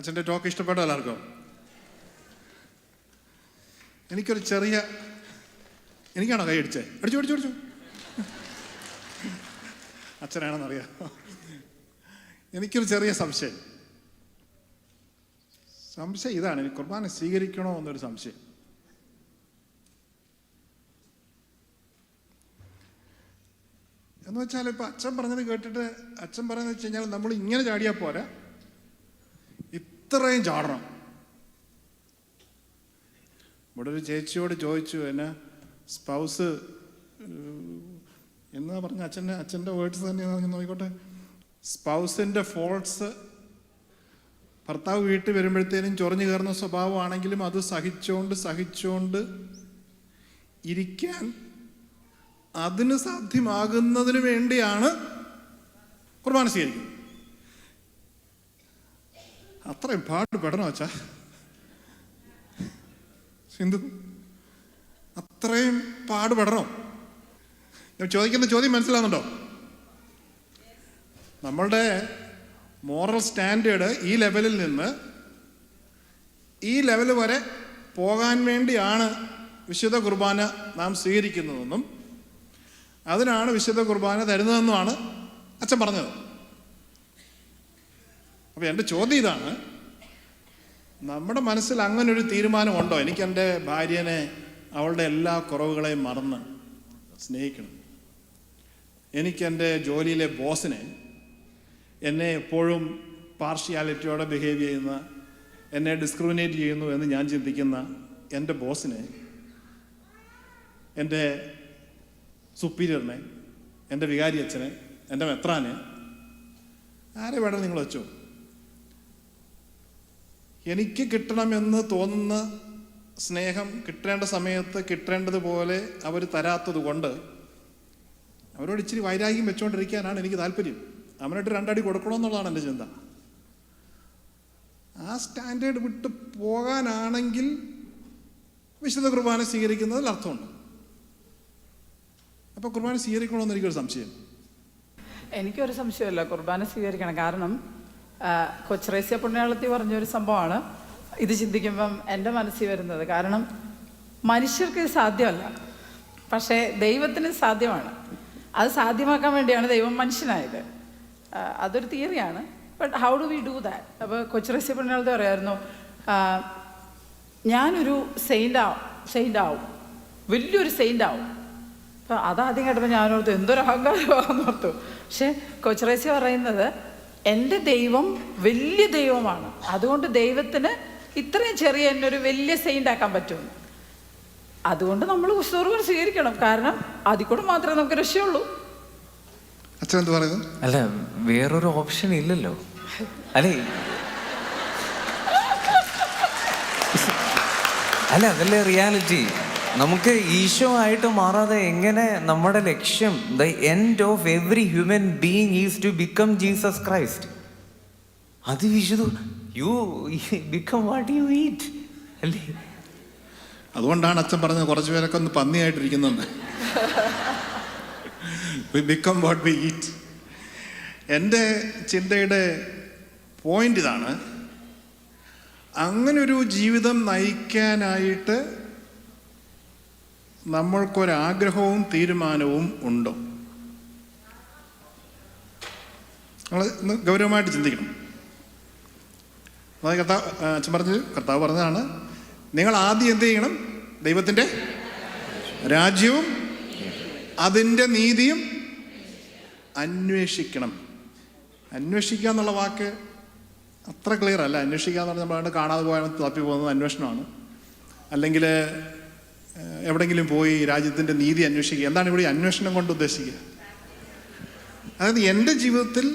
അച്ഛൻ്റെ ടോക്ക് ഇഷ്ടപ്പെട്ടോ എല്ലാവർക്കും? എനിക്കാണോ കൈ അടിച്ചേ? അടിച്ചു അച്ഛനാണെന്നറിയാം. എനിക്കൊരു ചെറിയ സംശയം ഇതാണ്, എനിക്ക് കുർബാന സ്വീകരിക്കണോ എന്നൊരു സംശയം. എന്ന് വെച്ചാൽ ഇപ്പം അച്ഛൻ പറഞ്ഞത് കേട്ടിട്ട് അച്ഛൻ പറയുന്നത് വെച്ച് കഴിഞ്ഞാൽ നമ്മൾ ഇങ്ങനെ ചാടിയാൽ പോരാ, ഇത്രയും ചാടണം. ഇവിടെ ഒരു ചേച്ചിയോട് ചോദിച്ചു, എന്നെ സ്പൗസ് എന്നാ പറഞ്ഞ അച്ഛൻ്റെ വേർഡ്സ് തന്നെ നോക്കിക്കോട്ടെ, സ്പൗസിൻ്റെ ഫോൾട്ട്സ് ഭർത്താവ് വീട്ടിൽ വരുമ്പോഴത്തേനും ചൊറിഞ്ഞു കയറുന്ന സ്വഭാവമാണെങ്കിലും അത് സഹിച്ചുകൊണ്ട് ഇരിക്കാൻ അതിന് സാധ്യമാകുന്നതിന് വേണ്ടിയാണ് കുർബാന സ്വീകരിക്കുന്നത്. അത്രയും പാടുപെടണോ അച്ഛാ സിന്ധു? അത്രയും പാടുപെടണോ? ഞാൻ ചോദിക്കുന്ന ചോദ്യം മനസ്സിലാവുന്നുണ്ടോ? നമ്മളുടെ മോറൽ സ്റ്റാൻഡേർഡ് ഈ ലെവലിൽ നിന്ന് ഈ ലെവൽ വരെ പോകാൻ വേണ്ടിയാണ് വിശുദ്ധ കുർബാന നാം സ്വീകരിക്കുന്നതെന്നും അതിനാണ് വിശുദ്ധ കുർബാന തരുന്നതെന്നുമാണ് അച്ഛൻ പറഞ്ഞത്. അപ്പോൾ എൻ്റെ ചോദ്യം ഇതാണ്, നമ്മുടെ മനസ്സിൽ അങ്ങനൊരു തീരുമാനമുണ്ടോ? എനിക്ക് എൻ്റെ ഭാര്യനെ അവളുടെ എല്ലാ കുറവുകളെയും മറന്ന് സ്നേഹിക്കണം, എനിക്ക് എൻ്റെ ജോലിയിലെ ബോസിനെ, എന്നെ എപ്പോഴും പാർഷ്യാലിറ്റിയോടെ ബിഹേവ് ചെയ്യുന്ന, എന്നെ ഡിസ്ക്രിമിനേറ്റ് ചെയ്യുന്നു എന്ന് ഞാൻ ചിന്തിക്കുന്ന എൻ്റെ ബോസിനെ, എൻ്റെ സുപ്പീരിയറിനെ, എൻ്റെ വികാരി അച്ഛനെ, എൻ്റെ മെത്രാനെ, ആരെ വേണം നിങ്ങൾ വെച്ചോ, എനിക്ക് കിട്ടണമെന്ന് തോന്നുന്ന സ്നേഹം കിട്ടേണ്ട സമയത്ത് കിട്ടേണ്ടതുപോലെ അവർ തരാത്തത് കൊണ്ട് അവരോട് ഇച്ചിരി വൈരാഗ്യം വെച്ചുകൊണ്ടിരിക്കാനാണ് എനിക്ക് താല്പര്യം. അവനായിട്ട് 2 അടി കൊടുക്കണമെന്നുള്ളതാണ് എൻ്റെ ചിന്ത. ആ സ്റ്റാൻഡേർഡ് വിട്ട് പോകാനാണെങ്കിൽ വിശുദ്ധ കുർബാന സ്വീകരിക്കുന്നതിൽ അർത്ഥമുണ്ട്. അപ്പോൾ കുർബാന സ്വീകരിക്കണമെന്ന് എനിക്കൊരു സംശയം. എനിക്കൊരു സംശയമല്ല, കുർബാന സ്വീകരിക്കണം. കാരണം കൊച്ചറേസ്യ പുണ്യാളത്തി പറഞ്ഞൊരു സംഭവമാണ് ഇത് ചിന്തിക്കുമ്പം എൻ്റെ മനസ്സിൽ വരുന്നത്. കാരണം മനുഷ്യർക്ക് ഇത് സാധ്യമല്ല, പക്ഷേ ദൈവത്തിന് സാധ്യമാണ്. അത് സാധ്യമാക്കാൻ വേണ്ടിയാണ് ദൈവം മനുഷ്യനായത്. അതൊരു തിയറിയാണ്. But how do we do that? അപ്പോൾ കൊച്ചറേസ്യ പുണ്യാളത്തി പറയായിരുന്നു, ഞാനൊരു സെയിൻ്റ് ആവും, വലിയൊരു സെയിൻ്റ് ആവും. അപ്പോൾ അതാദ്യം കേട്ടപ്പോൾ ഞാനോർത്തു എന്തൊരു അഹങ്കാരമാണെന്ന് ഓർത്തു. പക്ഷേ കൊച്ചറേസ്യ പറയുന്നത് എൻ്റെ ദൈവം വലിയ ദൈവമാണ്, അതുകൊണ്ട് ദൈവത്തിന് ഇത്രയും ചെറിയ എന്നെ ഒരു വലിയ സെയിൻ്റ് ആക്കാൻ പറ്റും. അതുകൊണ്ട് നമ്മൾ കുർബാന സ്വീകരിക്കണം. കാരണം അതിൽ കൂടെ മാത്രമേ നമുക്ക് രക്ഷയുള്ളൂ. അച്ഛൻ എന്ത് പറയുന്നു? അല്ല, വേറൊരു ഓപ്ഷൻ ഇല്ലല്ലോ. അല്ലേ, അല്ല അതല്ലേ റിയാലിറ്റി. നമുക്ക് ഈശോ ആയിട്ട് മാറാതെ എങ്ങനെ നമ്മുടെ ലക്ഷ്യം, the end of every human being is to become Jesus Christ. അത് വിശുദ്ധ you become what you eat അല്ലേ? അതുകൊണ്ടാണ് അച്ഛൻ പറഞ്ഞത് കുറച്ച് പേരൊക്കെ ഒന്ന് പന്നിയായിട്ടിരിക്കുന്നുണ്ട്. We become what we eat. എൻ്റെ ചിന്തയുടെ പോയിന്റ് ഇതാണ്, അങ്ങനൊരു ജീവിതം നയിക്കാനായിട്ട് നമ്മൾക്കൊരാഗ്രഹവും തീരുമാനവും ഉണ്ടോ? നമ്മൾ ഇന്ന് ഗൗരവമായിട്ട് ചിന്തിക്കണം. അതായത് അച്ഛൻ കർത്താവ് പറഞ്ഞതാണ്, നിങ്ങൾ ആദ്യം എന്ത് ചെയ്യണം? ദൈവത്തിൻ്റെ രാജ്യവും അതിൻ്റെ നീതിയും അന്വേഷിക്കണം. അന്വേഷിക്കുക എന്നുള്ള വാക്ക് അത്ര ക്ലിയർ അല്ല. അന്വേഷിക്കുക എന്ന് പറഞ്ഞാൽ നമ്മളാണ്ട് കാണാതെ പോയാൽ തപ്പി പോകുന്നത് അന്വേഷണമാണ്. അല്ലെങ്കിൽ എവിടെയെങ്കിലും പോയി രാജ്യത്തിൻ്റെ നീതി അന്വേഷിക്കുക. എന്താണ് ഇവിടെ അന്വേഷണം കൊണ്ട് ഉദ്ദേശിക്കുക? അതായത് എൻ്റെ ജീവിതത്തിൽ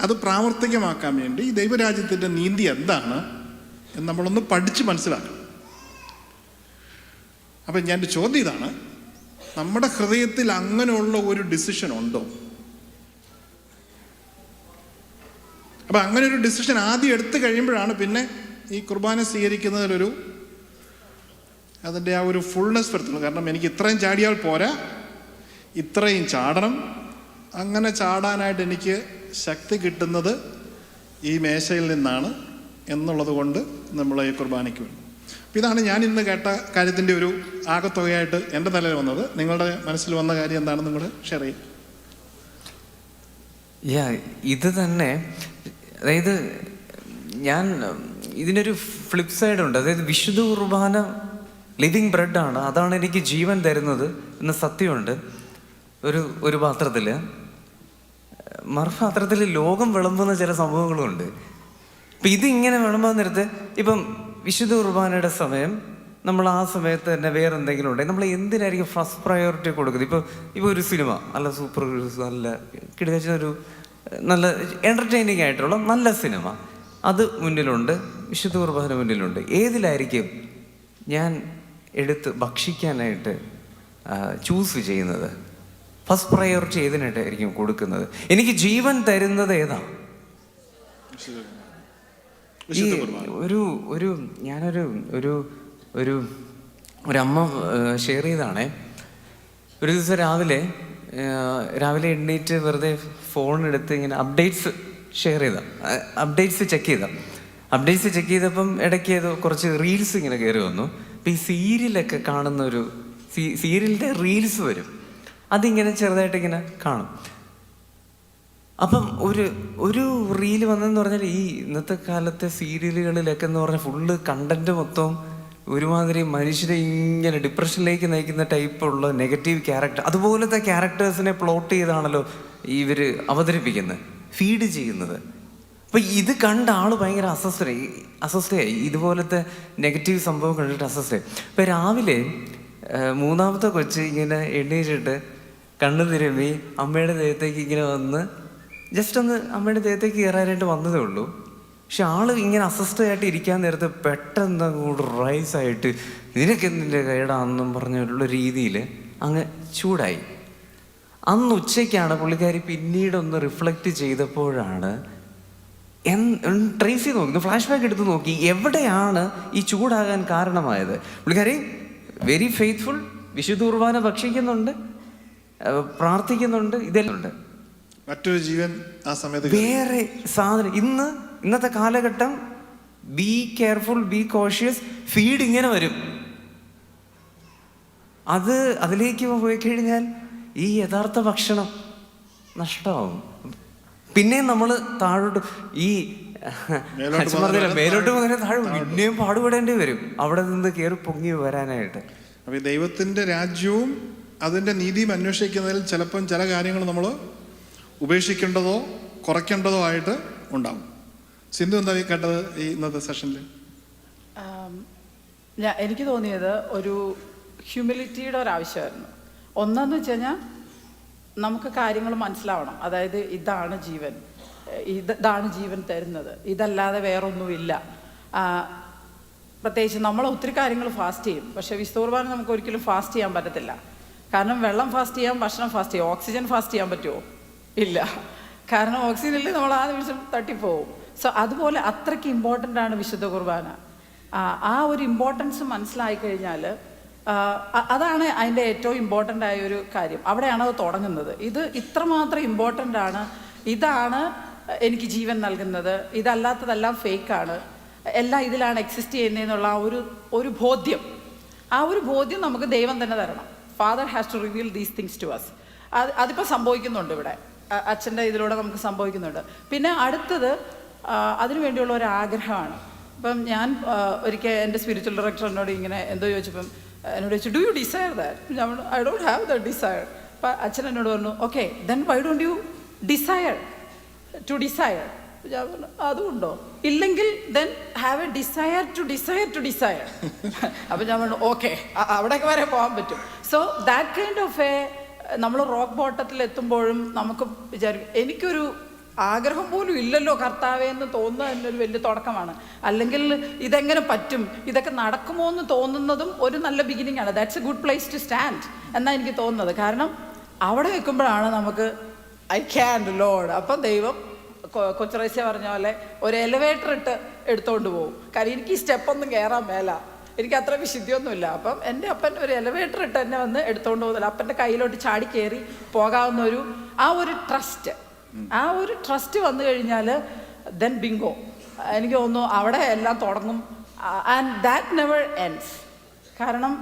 അത് പ്രാവർത്തികമാക്കാൻ വേണ്ടി ദൈവരാജ്യത്തിൻ്റെ നീതി എന്താണ് എന്ന് നമ്മളൊന്ന് പഠിച്ച് മനസ്സിലാക്കണം. അപ്പം എൻ്റെ ചോദ്യം ഇതാണ്, നമ്മുടെ ഹൃദയത്തിൽ അങ്ങനെയുള്ള ഒരു ഡിസിഷൻ ഉണ്ടോ? അപ്പം അങ്ങനെ ഒരു ഡിസിഷൻ ആദ്യം എടുത്തു കഴിയുമ്പോഴാണ് പിന്നെ ഈ കുർബാന സ്വീകരിക്കുന്നതിലൊരു അതിൻ്റെ ആ ഒരു ഫുൾനെസ് വരുത്തുള്ളൂ. കാരണം എനിക്ക് ഇത്രയും ചാടിയാൽ പോരാ, ഇത്രയും ചാടണം. അങ്ങനെ ചാടാനായിട്ട് എനിക്ക് ശക്തി കിട്ടുന്നത് ഈ മേശയിൽ നിന്നാണ്, എന്നുള്ളത് കൊണ്ട് നമ്മൾ ഈ കുർബാനയ്ക്ക് വേണ്ടി. അപ്പം ഇതാണ് ഞാൻ ഇന്ന് കേട്ട കാര്യത്തിൻ്റെ ഒരു ആകത്തുകയായിട്ട് എൻ്റെ തലയിൽ വന്നത്. നിങ്ങളുടെ മനസ്സിൽ വന്ന കാര്യം എന്താണെന്ന് നിങ്ങൾ ഷെയർ ചെയ്യും. ഇത് തന്നെ, അതായത് ഞാൻ ഇതിനൊരു ഫ്ലിപ്പ് സൈഡ് ഉണ്ട്. അതായത് വിശുദ്ധ കുർബാന ലിവിങ് ബ്രെഡാണ്, അതാണ് എനിക്ക് ജീവൻ തരുന്നത് എന്ന സത്യമുണ്ട് ഒരു പാത്രത്തിൽ. മറുപാത്രത്തിൽ ലോകം വിളമ്പുന്ന ചില സംഭവങ്ങളുണ്ട്. ഇപ്പം ഇതിങ്ങനെ വിളമ്പാൻ നേരത്ത് ഇപ്പം വിശുദ്ധ കുർബാനയുടെ സമയം നമ്മൾ ആ സമയത്ത് തന്നെ വേറെ എന്തെങ്കിലും ഉണ്ടെങ്കിൽ നമ്മൾ എന്തിനായിരിക്കും ഫസ്റ്റ് പ്രയോറിറ്റി കൊടുക്കുന്നത്? ഇപ്പോൾ ഒരു സിനിമ നല്ല സൂപ്പർ, നല്ല കിടച്ച ഒരു നല്ല എൻ്റർടൈനിങ് ആയിട്ടുള്ള നല്ല സിനിമ, അത് മുന്നിലുണ്ട്, വിശുദ്ധ കുർബാന മുന്നിലുണ്ട്. ഏതിലായിരിക്കും ഞാൻ എടുത്ത് ഭക്ഷിക്കാനായിട്ട് ചൂസ് ചെയ്യുന്നത്? ഫസ്റ്റ് പ്രയോറിറ്റി ഏതിനായിട്ടായിരിക്കും കൊടുക്കുന്നത്? എനിക്ക് ജീവൻ തരുന്നത് ഏതാ? ഈ ഒരു അമ്മ ഷെയർ ചെയ്താണേ. ഒരു ദിവസം രാവിലെ എണ്ണീറ്റ് വെറുതെ ഫോൺ എടുത്ത് ഇങ്ങനെ അപ്ഡേറ്റ്സ് ചെക്ക് ചെയ്തപ്പം ഇടയ്ക്ക് കുറച്ച് റീൽസ് ഇങ്ങനെ കയറി വന്നു. അപ്പം ഈ സീരിയലൊക്കെ കാണുന്ന സീരിയലിൻ്റെ റീൽസ് വരും, അതിങ്ങനെ ചെറുതായിട്ട് ഇങ്ങനെ കാണും. അപ്പം ഒരു റീല് വന്നതെന്ന് പറഞ്ഞാൽ ഈ ഇന്നത്തെ കാലത്തെ സീരിയലുകളിലൊക്കെ എന്ന് പറഞ്ഞാൽ ഫുള്ള് കണ്ടന്റ് മൊത്തം ഒരുമാതിരി മനുഷ്യരെ ഇങ്ങനെ ഡിപ്രഷനിലേക്ക് നയിക്കുന്ന ടൈപ്പുള്ള നെഗറ്റീവ് ക്യാരക്ടർ, അതുപോലത്തെ ക്യാരക്ടേഴ്സിനെ പ്ലോട്ട് ചെയ്താണല്ലോ ഇവർ അവതരിപ്പിക്കുന്നത്, ഫീഡ് ചെയ്യുന്നത്. അപ്പം ഇത് കണ്ട ആൾ ഭയങ്കര അസ്വസ്ഥയായി, ഇതുപോലത്തെ നെഗറ്റീവ് സംഭവം കണ്ടിട്ട് അസ്വസ്ഥയായി. ഇപ്പം രാവിലെ മൂന്നാമത്തെ കൊച്ച് ഇങ്ങനെ എണ്ണീച്ചിട്ട് കണ്ണു തിരുമ്മി അമ്മയുടെ ദേഹത്തേക്ക് ഇങ്ങനെ വന്ന് ജസ്റ്റ് ഒന്ന് അമ്മയുടെ ദേഹത്തേക്ക് കയറാനായിട്ട് വന്നതേ ഉള്ളൂ. പക്ഷെ ആള് ഇങ്ങനെ അസ്വസ്ഥയായിട്ട് ഇരിക്കാൻ നേരത്ത് പെട്ടെന്ന് അങ്ങോട്ട് റൈസായിട്ട് നിനക്ക് എന്തിൻ്റെ കൈടാണെന്നും പറഞ്ഞുള്ള രീതിയിൽ അങ്ങ് ചൂടായി. അന്ന് ഉച്ചയ്ക്കാണ് പുള്ളിക്കാരി പിന്നീടൊന്ന് റിഫ്ലക്റ്റ് ചെയ്തപ്പോഴാണ് ട്രേസ് ചെയ്ത് നോക്കി, ഫ്ലാഷ് ബാക്ക് എടുത്ത് നോക്കി എവിടെയാണ് ഈ ചൂടാകാൻ കാരണമായത്. പുള്ളിക്കാരി വെരി ഫെയ്ത്ത്ഫുൾ, വിശുദ്ധ കുർബാന ഭക്ഷിക്കുന്നുണ്ട്, പ്രാർത്ഥിക്കുന്നുണ്ട്, ഇതെല്ലാം ഉണ്ട്. മറ്റൊരു ജീവൻ ആ സമയത്ത് വേറെ സാധനം. ഇന്നത്തെ കാലഘട്ടം be careful, B cautious, feed ഇങ്ങനെ വരും. അതിലേക്ക് പോയി കഴിഞ്ഞാൽ ഈ യഥാർത്ഥ ഭക്ഷണം നഷ്ടമാവും. പിന്നെ നമ്മൾ താഴോട്ട് മേലോട്ട് പോകുന്ന താഴെ പിന്നെയും പാടുപെടേണ്ടി വരും അവിടെ നിന്ന് കയറി പൊങ്ങി വരാനായിട്ട്. അപ്പൊ ദൈവത്തിന്റെ രാജ്യവും അതിന്റെ നീതിയും അന്വേഷിക്കുന്നതിൽ ചിലപ്പം ചില കാര്യങ്ങൾ നമ്മൾ ഉപേക്ഷിക്കേണ്ടതോ കുറയ്ക്കേണ്ടതോ ആയിട്ട് ഉണ്ടാവും. സിന്ധു എന്താ കേട്ടത് ഈ ഇന്നത്തെ സെഷനിൽ? എനിക്ക് തോന്നിയത് ഒരു ഹ്യൂമിലിറ്റിയുടെ ഒരാവശ്യമായിരുന്നു. ഒന്നെന്ന് വെച്ച് കഴിഞ്ഞാൽ നമുക്ക് കാര്യങ്ങൾ മനസ്സിലാവണം. അതായത് ഇതാണ് ജീവൻ തരുന്നത്, ഇതല്ലാതെ വേറൊന്നുമില്ല. പ്രത്യേകിച്ച് നമ്മൾ ഒത്തിരി കാര്യങ്ങൾ ഫാസ്റ്റ് ചെയ്യും, പക്ഷേ വിശുദ്ധ കുർബാന നമുക്ക് ഒരിക്കലും ഫാസ്റ്റ് ചെയ്യാൻ പറ്റത്തില്ല. കാരണം വെള്ളം ഫാസ്റ്റ് ചെയ്യാം, ഭക്ഷണം ഫാസ്റ്റ് ചെയ്യാം, ഓക്സിജൻ ഫാസ്റ്റ് ചെയ്യാൻ പറ്റുമോ? ഇല്ല. കാരണം ഓക്സിജനിൽ നമ്മൾ ആ നിമിഷം തട്ടിപ്പോവും. സോ അതുപോലെ അത്രയ്ക്ക് ഇമ്പോർട്ടൻ്റ് ആണ് വിശുദ്ധ കുർബാന. ആ ഒരു ഇമ്പോർട്ടൻസ് മനസ്സിലായി കഴിഞ്ഞാൽ അതാണ് അതിൻ്റെ ഏറ്റവും ഇമ്പോർട്ടൻ്റ് ആയ ഒരു കാര്യം. അവിടെയാണ് അത് തുടങ്ങുന്നത്. ഇത് ഇത്രമാത്രം ഇമ്പോർട്ടൻ്റ് ആണ്, ഇതാണ് എനിക്ക് ജീവൻ നൽകുന്നത്, ഇതല്ലാത്തതെല്ലാം ഫേക്കാണ്, എല്ലാം ഇതിലാണ് എക്സിസ്റ്റ് ചെയ്യുന്നതെന്നുള്ള ഒരു ബോധ്യം. ആ ഒരു ബോധ്യം നമുക്ക് ദൈവം തന്നെ തരണം. Father has to reveal these things to us. അതിപ്പോൾ സംഭവിക്കുന്നുണ്ട്, ഇവിടെ അച്ഛൻ്റെ ഇതിലൂടെ നമുക്ക് സംഭവിക്കുന്നുണ്ട്. പിന്നെ അടുത്തത് അതിനുവേണ്ടിയുള്ള ഒരു ആഗ്രഹമാണ്. ഇപ്പം ഞാൻ ഒരിക്കൽ എൻ്റെ സ്പിരിച്വൽ ഡയറക്ടർ എന്നോട് ഇങ്ങനെ എന്തോ ചോദിച്ചപ്പം എന്നോട് ചോദിച്ചു, ഡു യു ഡിസയർ ദാറ്റ്? ഞാൻ I don't have the desire. അപ്പം അച്ഛൻ എന്നോട് പറഞ്ഞു, okay then why don't you desire to desire? ഞാൻ പറഞ്ഞു, അതുകൊണ്ടോ? ഇല്ലെങ്കിൽ then have a desire to desire to desire. അപ്പം ഞാൻ പറഞ്ഞു, ഓക്കെ, അവിടേക്ക് വരെ പോകാൻ പറ്റും. സോ ദാറ്റ് കൈൻഡ് ഓഫ് നമ്മൾ റോക്ക് ബോട്ടത്തിൽ എത്തുമ്പോഴും നമുക്ക് വിചാരിക്കും, എനിക്കൊരു ആഗ്രഹം പോലും ഇല്ലല്ലോ കർത്താവേ എന്ന് തോന്നുന്നത് തന്നെ ഒരു വലിയ തുടക്കമാണ്. അല്ലെങ്കിൽ ഇതെങ്ങനെ പറ്റും, ഇതൊക്കെ നടക്കുമോ എന്ന് തോന്നുന്നതും ഒരു നല്ല ബിഗിനിങ് ആണ്. That's a good place to stand എന്നാണ് എനിക്ക് തോന്നുന്നത്. കാരണം അവിടെ വെക്കുമ്പോഴാണ് നമുക്ക് ഐ ക്യാൻ ലോഡ്. അപ്പം ദൈവം കൊച്ചറേസ്യ പറഞ്ഞ പോലെ ഒരു എലിവേറ്റർ എടുത്തോണ്ട് പോകും. കാരണം എനിക്ക് ഈ സ്റ്റെപ്പൊന്നും കയറാൻ മേല, എനിക്ക് അത്ര വിശുദ്ധിയൊന്നുമില്ല. അപ്പം എൻ്റെ അപ്പൻ ഒരു എലിവേറ്റർ എന്നെ വന്ന് എടുത്തോണ്ട് പോകുന്നില്ല. അപ്പൻ്റെ കയ്യിലോട്ട് ചാടി കയറി പോകാവുന്ന ആ ഒരു ട്രസ്റ്റ് വന്നു കഴിഞ്ഞാൽ ദെൻ ബിങ്കോ, എനിക്ക് തോന്നുന്നു അവിടെ എല്ലാം തുടങ്ങും. And that never ends. കാരണം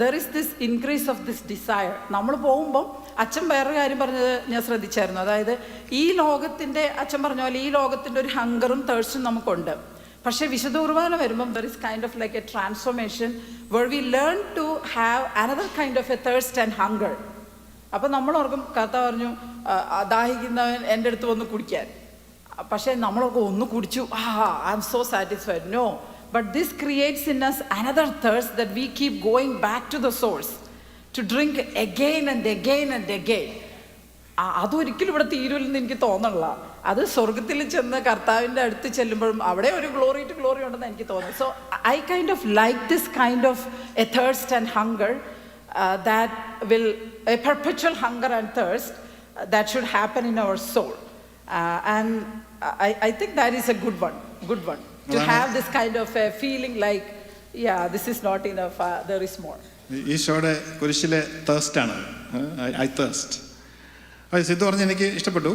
there is this increase of this desire. നമ്മൾ പോകുമ്പം അച്ഛൻ വേറൊരു കാര്യം പറഞ്ഞത് ഞാൻ ശ്രദ്ധിച്ചായിരുന്നു. അതായത് ഈ ലോകത്തിൻ്റെ, അച്ഛൻ പറഞ്ഞ പോലെ ഈ ലോകത്തിൻ്റെ ഒരു ഹങ്കറും തേഴ്സ്റ്റും നമുക്കുണ്ട്. പക്ഷേ വിശുദ്ധ കുർബാന വരുമ്പം there is kind of like a transformation where we learn to have another kind of a thirst and hunger. അപ്പം നമ്മളോർക്കും കർത്താവ് പറഞ്ഞു ദാഹിക്കുന്നവൻ എൻ്റെ അടുത്ത് വന്ന് കുടിക്കാൻ. പക്ഷേ നമ്മളൊക്കെ ഒന്ന് കുടിച്ചു, I am so satisfied. No, but this creates in us another thirst that we keep going back to the source to drink again and again and again. അതൊരിക്കലും ഇവിടെ തീരുമെന്ന് എനിക്ക് തോന്നണില്ല. അത് സ്വർഗത്തിൽ ചെന്ന് കർത്താവിൻ്റെ അടുത്ത് ചെല്ലുമ്പോഴും അവിടെ ഒരു ഗ്ലോറി ടു ഗ്ലോറി ഉണ്ടെന്ന് എനിക്ക് തോന്നുന്നു. So I kind of like this kind of a thirst and hunger that will, a perpetual hunger and thirst that should happen in our soul, and I think that is a good one to have this kind of a feeling like, yeah, this is not enough, there is more. ഈശോയുടെ കുരിശിലെ തേഴ്സ്റ്റാണ് I thirst. Sidhu പറഞ്ഞ് എനിക്ക് ഇഷ്ടപ്പെട്ടു.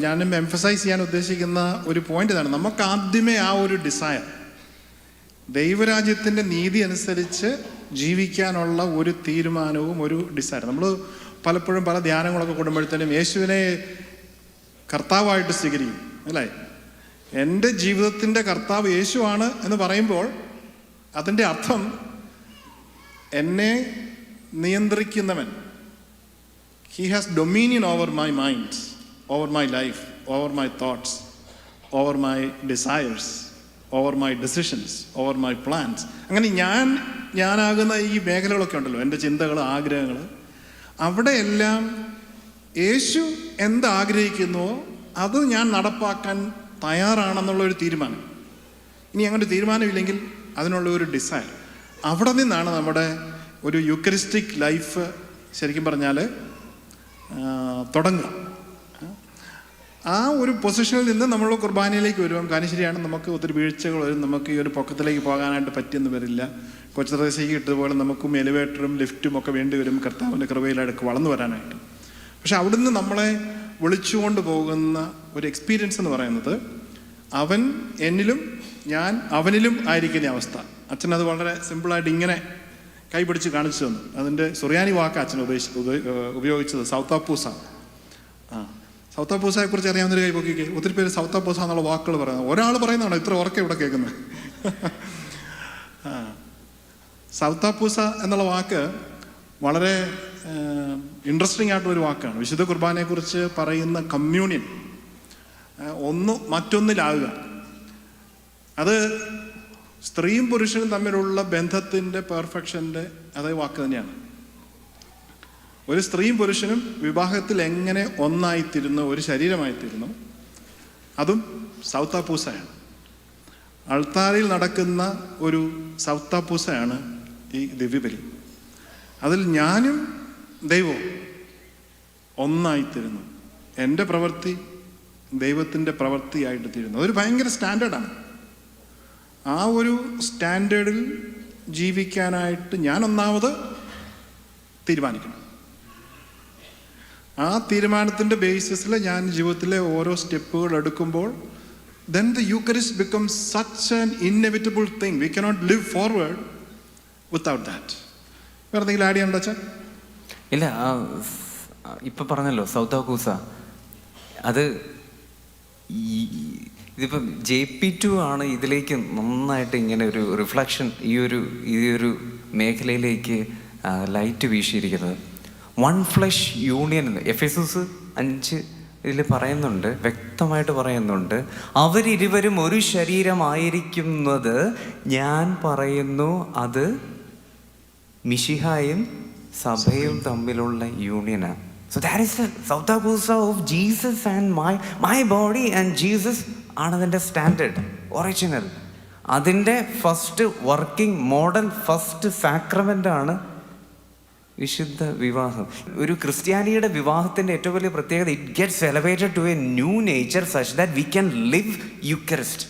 ഞാനും emphasise ചെയ്യാൻ ഉദ്ദേശിക്കുന്ന ഒരു point ഇതാണ്. നമുക്ക് ആദ്യമേ ആ ഒരു ഡിസയർ, ദൈവരാജ്യത്തിൻ്റെ നീതി അനുസരിച്ച് ജീവിക്കാനുള്ള ഒരു തീരുമാനവും ഒരു ഡിസയർ. നമ്മൾ പലപ്പോഴും പല ധ്യാനങ്ങളൊക്കെ കൂടുമ്പോഴത്തേനും യേശുവിനെ കർത്താവായിട്ട് സ്വീകരിക്കും, അല്ലേ? എൻ്റെ ജീവിതത്തിൻ്റെ കർത്താവ് യേശുവാണ് എന്ന് പറയുമ്പോൾ അതിൻ്റെ അർത്ഥം എന്നെ നിയന്ത്രിക്കുന്നവൻ, he has dominion over my mind, over my life, over my thoughts, over my desires, over my decisions, over my plans. അങ്ങനെ ഞാനാകുന്ന ഈ മേഖലകളൊക്കെ ഉണ്ടല്ലോ, എൻ്റെ ചിന്തകൾ, ആഗ്രഹങ്ങൾ, അവിടെയെല്ലാം യേശു എന്താഗ്രഹിക്കുന്നുവോ അത് ഞാൻ നടപ്പാക്കാൻ തയ്യാറാണെന്നുള്ളൊരു തീരുമാനം. ഇനി അങ്ങനെ തീരുമാനമില്ലെങ്കിൽ അതിനുള്ള ഒരു ഡിസയർ. അവിടെ നിന്നാണ് നമ്മുടെ ഒരു യൂക്കറിസ്റ്റിക് ലൈഫ് ശരിക്കും പറഞ്ഞാൽ തുടങ്ങുക. ആ ഒരു പൊസിഷനിൽ നിന്ന് നമ്മൾ കുർബാനയിലേക്ക് വരുമ്പം കാര്യം ശരിയാണ്, നമുക്ക് ഒത്തിരി വീഴ്ചകൾ വരും. നമുക്ക് ഈ ഒരു പൊക്കത്തിലേക്ക് പോകാനായിട്ട് പറ്റിയെന്ന് വരില്ല. കൊച്ചറേശയ്ക്ക് ഇട്ടതുപോലെ നമുക്കും എലിവേറ്ററും ലിഫ്റ്റും ഒക്കെ വേണ്ടി വരും കർത്താവിൻ്റെ കൃപയിലടക്ക് വളർന്നു വരാനായിട്ട്. പക്ഷെ അവിടുന്ന് നമ്മളെ വിളിച്ചുകൊണ്ട് പോകുന്ന ഒരു എക്സ്പീരിയൻസ് എന്ന് പറയുന്നത് അവൻ എന്നിലും ഞാൻ അവനിലും ആയിരിക്കുന്ന അവസ്ഥ. അച്ഛനത് വളരെ സിമ്പിളായിട്ട് ഇങ്ങനെ കൈപിടിച്ച് കാണിച്ചു തന്നു. അതിൻ്റെ സുറിയാനി വാക്ക് അച്ഛൻ ഉപയോഗിച്ചത് സൗത്താപ്പൂസ. സൗത്താപ്പൂസയെ കുറിച്ച് അറിയാവുന്നൊരു കൈ പൊക്കിക്ക്. ഒത്തിരി പേര് സൗത്താപ്പൂസ എന്നുള്ള വാക്കുകൾ പറയുന്നത്. ഒരാൾ പറയുന്നതാണോ ഇത്ര ഉറക്കെ ഇവിടെ കേൾക്കുന്നത്? സൗത്താപ്പൂസ എന്നുള്ള വാക്ക് വളരെ ഇൻട്രസ്റ്റിംഗ് ആയിട്ടുള്ളൊരു വാക്കാണ്. വിശുദ്ധ കുർബാനയെക്കുറിച്ച് പറയുന്ന കമ്മ്യൂണിയൻ, ഒന്ന് മറ്റൊന്നിലാകുക. അത് സ്ത്രീയും പുരുഷനും തമ്മിലുള്ള ബന്ധത്തിൻ്റെ പെർഫെക്ഷൻ്റെ അതേ വാക്ക് തന്നെയാണ്. ഒരു സ്ത്രീയും പുരുഷനും വിവാഹത്തിൽ എങ്ങനെ ഒന്നായിത്തീരുന്നു, ഒരു ശരീരമായിത്തീരുന്നു, അതും സൗത്താപ്പൂസയാണ്. അൾത്താരിൽ നടക്കുന്ന ഒരു സൗത്താപ്പൂസയാണ് ഈ ദിവ്യബലി. അതിൽ ഞാനും ദൈവവും ഒന്നായിത്തീരുന്നു. എൻ്റെ പ്രവൃത്തി ദൈവത്തിൻ്റെ പ്രവൃത്തിയായിട്ട് തീരുന്നു. അതൊരു ഭയങ്കര സ്റ്റാൻഡേർഡാണ്. ആ ഒരു സ്റ്റാൻഡേർഡിൽ ജീവിക്കാനായിട്ട് ഞാൻ ഒന്നാമത് തീരുമാനിക്കണം. ആ തീരുമാനത്തിൻ്റെ ബേസിസിൽ ഞാൻ ജീവിതത്തിലെ ഓരോ സ്റ്റെപ്പുകൾ എടുക്കുമ്പോൾ then the Eucharist becomes such an inevitable thing. We cannot live forward without that. വേറെ എന്തെങ്കിലും ആഡ് ചെയ്യണ്ടോ അച്ഛൻ? ഇല്ല, ഇപ്പം പറഞ്ഞല്ലോ സൗത്താക്കൂസ, അത് ഇതിപ്പം JP2 ആണ് ഇതിലേക്ക് നന്നായിട്ട് ഇങ്ങനെ ഒരു റിഫ്ലക്ഷൻ ഈ ഒരു മേഖലയിലേക്ക് ലൈറ്റ് വീശിയിരിക്കുന്നത്. വൺ ഫ്ലഷ് യൂണിയൻ എഫെസസ് 5 ഇതിൽ പറയുന്നുണ്ട്, വ്യക്തമായിട്ട് പറയുന്നുണ്ട്, അവരിരുവരും ഒരു ശരീരമായിരിക്കുന്നത് ഞാൻ പറയുന്നു, അത് മിശിഹായും സഭയും തമ്മിലുള്ള യൂണിയനാണ്. So that is the Sautakusa of Jesus and my body and Jesus ആണ് അതിൻ്റെ സ്റ്റാൻഡേർഡ്, ഒറിജിനൽ. അതിൻ്റെ first working model, first sacrament ആണ് വിശുദ്ധ വിവാഹം. ഒരു ക്രിസ്ത്യാനിയുടെ വിവാഹത്തിൻ്റെ ഏറ്റവും വലിയ പ്രത്യേകത, it gets elevated to a new nature such that we can live Eucharist.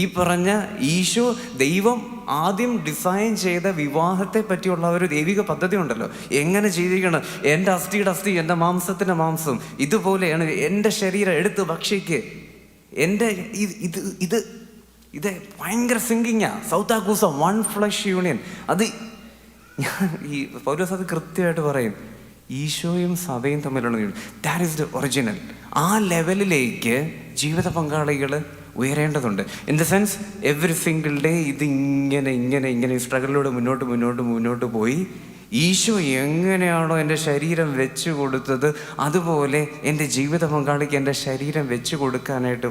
ഈ പറഞ്ഞ ഈശോ ദൈവം ആദ്യം ഡിസൈൻ ചെയ്ത വിവാഹത്തെ പറ്റിയുള്ള ഒരു ദൈവിക പദ്ധതി ഉണ്ടല്ലോ, എങ്ങനെ ജീവിക്കണം. എൻ്റെ അസ്ഥിയുടെ അസ്ഥി, എൻ്റെ മാംസത്തിൻ്റെ മാംസം, ഇതുപോലെയാണ് എൻ്റെ ശരീരം, എടുത്ത് ഭക്ഷിക്ക്. എൻ്റെ ഇത് ഇത് ഇത് ഭയങ്കര സിങ്കിങ്ങാ. സൗത്ത് ആക്കൂസ, വൺ ഫ്ലഷ് യൂണിയൻ. അത് ഞാൻ ഈ പൗലോസ് അത് കൃത്യമായിട്ട് പറയും, ഈശോയും സഭയും തമ്മിലുള്ള ദാറ്റ് ഈസ് ദ ഒറിജിനൽ. ആ ലെവലിലേക്ക് ജീവിത പങ്കാളികൾ ഉയരേണ്ടതുണ്ട്. In the sense every single day ഇങ്ങനെ സ്ട്രഗിളിലൂടെ മുന്നോട്ട് പോയി ഈശോ എങ്ങനെയാണോ എൻ്റെ ശരീരം വെച്ച് കൊടുത്തത് അതുപോലെ എൻ്റെ ജീവിത പങ്കാളിക്ക് എൻ്റെ ശരീരം വെച്ച് കൊടുക്കാനായിട്ട്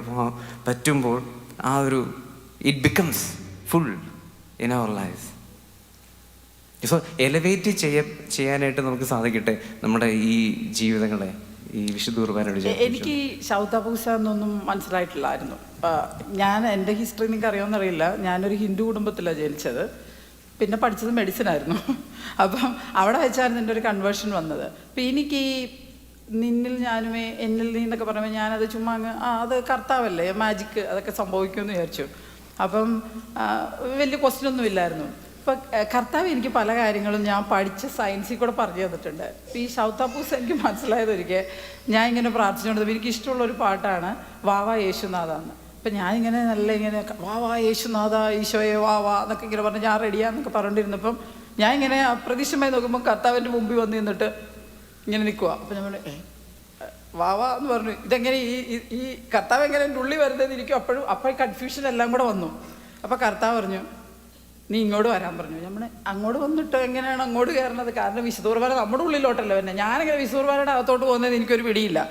പറ്റുമ്പോൾ ആ ഒരു it becomes full in our life. So elevate ചെയ്യാനായിട്ട് നമുക്ക് സാധിക്കട്ടെ നമ്മുടെ ഈ ജീവിതങ്ങളെ, ഈ വിശുദ്ധ കുർബാനയോട്. എനിക്ക് ശൗതാപൂസ എന്നൊന്നും മനസ്സിലായിട്ടില്ലായിരുന്നു. ഞാൻ എൻ്റെ ഹിസ്റ്ററി നിങ്ങൾക്ക് അറിയാമെന്നറിയില്ല. ഞാനൊരു ഹിന്ദു കുടുംബത്തിലാണ് ജനിച്ചത്. പിന്നെ പഠിച്ചത് മെഡിസിൻ ആയിരുന്നു. അപ്പം അവിടെ വെച്ചായിരുന്നു എൻ്റെ ഒരു കൺവേർഷൻ വന്നത്. അപ്പം എനിക്ക് ഈ നിന്നിൽ ഞാനുമേ എന്നിൽ നീ എന്നൊക്കെ പറയുമ്പോൾ ഞാനത് ചുമ്മാ അങ്ങ് അത് കർത്താവല്ലേ, മാജിക്ക് അതൊക്കെ സംഭവിക്കുമെന്ന് വിചാരിച്ചു. അപ്പം വലിയ ക്വസ്റ്റ്യനൊന്നും ഇല്ലായിരുന്നു. ഇപ്പം കർത്താവ് എനിക്ക് പല കാര്യങ്ങളും ഞാൻ പഠിച്ച സയൻസിൽ കൂടെ പറഞ്ഞു തന്നിട്ടുണ്ട്. ഇപ്പം ഈ ശൗതാപൂസ എനിക്ക് മനസ്സിലായതൊരിക്കൽ ഞാൻ ഇങ്ങനെ പ്രാർത്ഥിച്ചുകൊണ്ടത് എനിക്ക് ഇഷ്ടമുള്ളൊരു പാട്ടാണ് വാവാ യേശുനാഥാന്ന്. അപ്പം ഞാനിങ്ങനെ ഇങ്ങനെ വാവാ യേശുനാഥ ഈശോയെ വാവാ എന്നൊക്കെ ഇങ്ങനെ പറഞ്ഞ് ഞാൻ റെഡിയാന്നൊക്കെ പറഞ്ഞിരുന്നപ്പം ഞാൻ ഇങ്ങനെ അപ്രതീക്ഷിതമായി നോക്കുമ്പോൾ കർത്താവിൻ്റെ മുമ്പിൽ വന്ന് നിന്നിട്ട് ഇങ്ങനെ നിൽക്കുക. അപ്പം ഞാൻ പറഞ്ഞു വാവാ എന്ന് പറഞ്ഞു. ഇതെങ്ങനെ ഈ കർത്താവ് എങ്ങനെ എൻ്റെ ഉള്ളിൽ വരുന്നതെന്ന് ഇരിക്കും. അപ്പോൾ കൺഫ്യൂഷൻ എല്ലാം കൂടെ വന്നു. അപ്പോൾ കർത്താവ് പറഞ്ഞു നീ ഇങ്ങോട്ട് വരാൻ പറഞ്ഞു. നമ്മൾ അങ്ങോട്ട് വന്നിട്ട് എങ്ങനെയാണ് അങ്ങോട്ട് കയറുന്നത്? കാരണം വിശുദ്ധ കുർബാന നമ്മുടെ ഉള്ളിലോട്ടല്ലോ തന്നെ. ഞാനെങ്ങനെ വിശുദ്ധ കുർബാനയുടെ അകത്തോട്ട് പോകുന്നതെന്ന് എനിക്കൊരു പിടിയില്ല.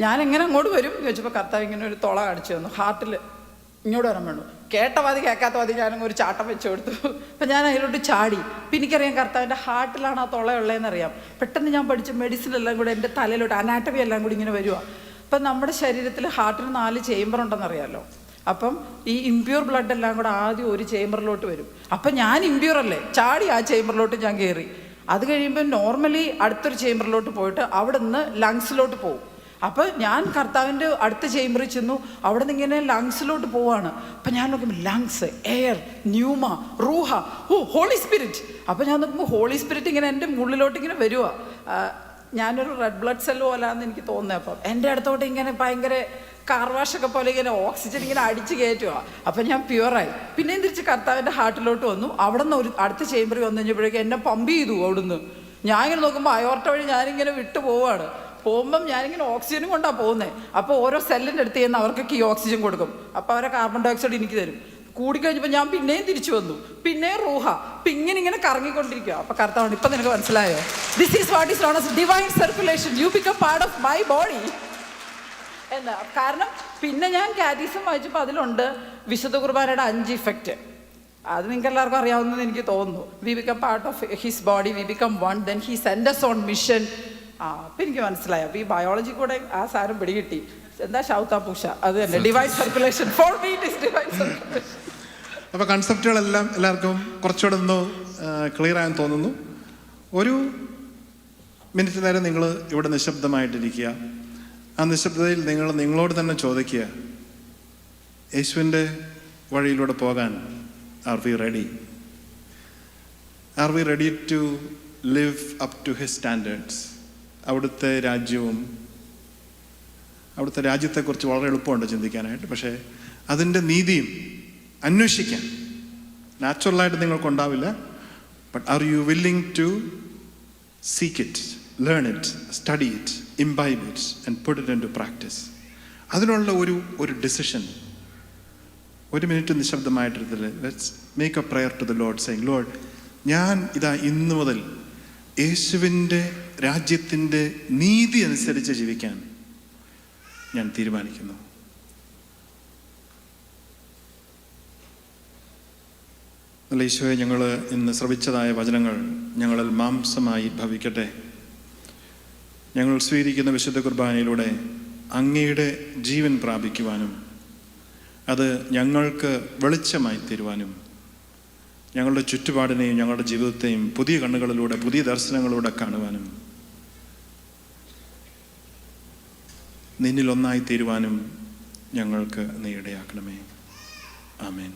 ഞാനെങ്ങനെ അങ്ങോട്ട് വരും എന്ന് ചോദിച്ചപ്പോൾ കർത്താവ് ഇങ്ങനെ ഒരു തുള കാണിച്ചു തന്നു ഹാർട്ടിൽ. ഇങ്ങോട്ട് വരാൻ വേണ്ടു. കേട്ട മതി കേൾക്കാത്ത മതി ഞാനങ്ങ് ഒരു ചാട്ടം വെച്ച് കൊടുത്തു. അപ്പം ഞാൻ അതിലോട്ട് ചാടി. അപ്പം എനിക്കറിയാം കർത്താവിൻ്റെ ഹാർട്ടിലാണ് ആ തുളയുള്ളതെന്നറിയാം. പെട്ടെന്ന് ഞാൻ പഠിച്ച മെഡിസിൻ എല്ലാം കൂടെ എൻ്റെ തലയിലോട്ട് അനാട്ടമി എല്ലാം കൂടി ഇങ്ങനെ വരുക. അപ്പം നമ്മുടെ ശരീരത്തിൽ ഹാർട്ടിന് 4 ചേംബർ ഉണ്ടെന്നറിയാമല്ലോ. അപ്പം ഈ ഇംപ്യൂർ ബ്ലഡ് എല്ലാം കൂടെ ആദ്യം ഒരു ചേംബറിലോട്ട് വരും. അപ്പം ഞാൻ ഇംപ്യൂർ അല്ലേ, ചാടി ആ ചേംബറിലോട്ട് ഞാൻ കയറി. അത് കഴിയുമ്പോൾ നോർമലി അടുത്തൊരു ചേംബറിലോട്ട് പോയിട്ട് അവിടെ നിന്ന് ലങ്സിലോട്ട് പോകും. അപ്പോൾ ഞാൻ കർത്താവിൻ്റെ അടുത്ത ചേംബറിൽ ചെന്നു. അവിടെ നിന്ന് ഇങ്ങനെ ലങ്സിലോട്ട് പോവാണ്. അപ്പം ഞാൻ നോക്കുമ്പോൾ ലങ്സ്, എയർ, ന്യൂമ, റൂഹ, ഹോളി സ്പിരിറ്റ്. അപ്പം ഞാൻ നോക്കുമ്പോൾ ഹോളി സ്പിരിറ്റ് ഇങ്ങനെ എൻ്റെ ഉള്ളിലോട്ട് ഇങ്ങനെ വരുക. ഞാനൊരു റെഡ് ബ്ലഡ് സെല്ല് പോലാന്ന് എനിക്ക് തോന്നുന്നത്. അപ്പം എൻ്റെ അടുത്തോട്ട് ഇങ്ങനെ ഭയങ്കര കാർവാഷൊക്കെ പോലെ ഇങ്ങനെ ഓക്സിജൻ ഇങ്ങനെ അടിച്ച് കയറ്റുക. അപ്പം ഞാൻ പ്യുവറായി. പിന്നെയും തിരിച്ച് കർത്താവിൻ്റെ ഹാർട്ടിലോട്ട് വന്നു. അവിടെ നിന്ന് ഒരു അടുത്ത ചേംബറിൽ വന്നു കഴിഞ്ഞപ്പോഴേക്കും എന്നെ പമ്പ് ചെയ്തു അവിടുന്ന്. ഞാൻ ഇങ്ങനെ നോക്കുമ്പോൾ അയോർട്ട വഴി ഞാനിങ്ങനെ വിട്ടു പോവാണ്. പോകുമ്പം ഞാനിങ്ങനെ ഓക്സിജനും കൊണ്ടാണ് പോകുന്നത്. അപ്പോൾ ഓരോ സെല്ലിൻ്റെ അടുത്ത് ചെയ്യുന്ന അവർക്കൊക്കെ ഈ ഓക്സിജൻ കൊടുക്കും. അപ്പോൾ അവരെ കാർബൺ ഡൈ ഓക്സൈഡ് എനിക്ക് തരും. കൂടിക്കഴിഞ്ഞപ്പോൾ ഞാൻ പിന്നെയും തിരിച്ചു വന്നു. പിന്നെയും റൂഹ. അപ്പം ഇങ്ങനെ കറങ്ങിക്കൊണ്ടിരിക്കുക. അപ്പോൾ കർത്താവ് ഇപ്പം നിനക്ക് മനസ്സിലായോ? This is what is known as divine circulation. You become part of my body എന്താ. കാരണം പിന്നെ ഞാൻ കാറ്റീസം വായിച്ചപ്പോൾ അതിലുണ്ട് വിശുദ്ധ കുർബാനയുടെ 5 ഇഫക്റ്റ്. അത് നിങ്ങൾക്ക് എല്ലാവർക്കും അറിയാവുന്നതെന്ന് എനിക്ക് തോന്നുന്നു. We become part of his body, we become one, then he send us on mission. അപ്പം എനിക്ക് മനസ്സിലായി. അപ്പോൾ ഈ ബയോളജി കൂടെ ആ സാധനം പിടികിട്ടി. എന്താ ശൗതാപൂഷ അത് തന്നെ divine circulation. For me it is divine circulation. അപ്പോൾ കൺസെപ്റ്റുകളെല്ലാം എല്ലാവർക്കും കുറച്ചുകൂടെ ഒന്ന് ക്ലിയർ ആയെന്ന് തോന്നുന്നു. ഒരു മിനിറ്റ് നേരം നിങ്ങൾ ഇവിടെ നിശബ്ദമായിട്ടിരിക്കുക. ആ നിശബ്ദതയിൽ നിങ്ങളോട് തന്നെ ചോദിക്കുക, യേശുവിൻ്റെ വഴിയിലൂടെ പോകാൻ are we ready? Are we ready to live up to his standards? അവിടുത്തെ രാജ്യത്തെക്കുറിച്ച് വളരെ എളുപ്പമുണ്ട് ചിന്തിക്കാനായിട്ട്. പക്ഷേ അതിൻ്റെ നീതിയും അന്വേഷിക്കാൻ നാച്ചുറലായിട്ട് നിങ്ങൾക്കുണ്ടാവില്ല. But are you willing to seek it, learn it, study it, imbibe it and put it into practice? അതിനുള്ള ഒരു ഡിസിഷൻ. ഒരു മിനിറ്റ് നിശബ്ദമായിട്ടിരുന്നില്ല. Let's make a prayer to the Lord saying, Lord ഞാൻ ഇതാ ഇന്നു മുതൽ യേശുവിൻ്റെ രാജ്യത്തിൻ്റെ നീതി അനുസരിച്ച് ജീവിക്കാൻ ഞാൻ തീരുമാനിക്കുന്നു. നല്ല ഈശോയെ, ഞങ്ങൾ ഇന്ന് ശ്രവിച്ചതായ വചനങ്ങൾ ഞങ്ങളിൽ മാംസമായി ഭവിക്കട്ടെ. ഞങ്ങൾ സ്വീകരിക്കുന്ന വിശുദ്ധ കുർബാനയിലൂടെ അങ്ങയുടെ ജീവൻ പ്രാപിക്കുവാനും അത് ഞങ്ങൾക്ക് വെളിച്ചമായി തീരുവാനും ഞങ്ങളുടെ ചുറ്റുപാടിനെയും ഞങ്ങളുടെ ജീവിതത്തെയും പുതിയ കണ്ണുകളിലൂടെ, പുതിയ ദർശനങ്ങളിലൂടെ കാണുവാനും നിന്നിലൊന്നായി തീരുവാനും ഞങ്ങൾക്ക് നീ ഇടയാക്കണമേ. ആമേൻ.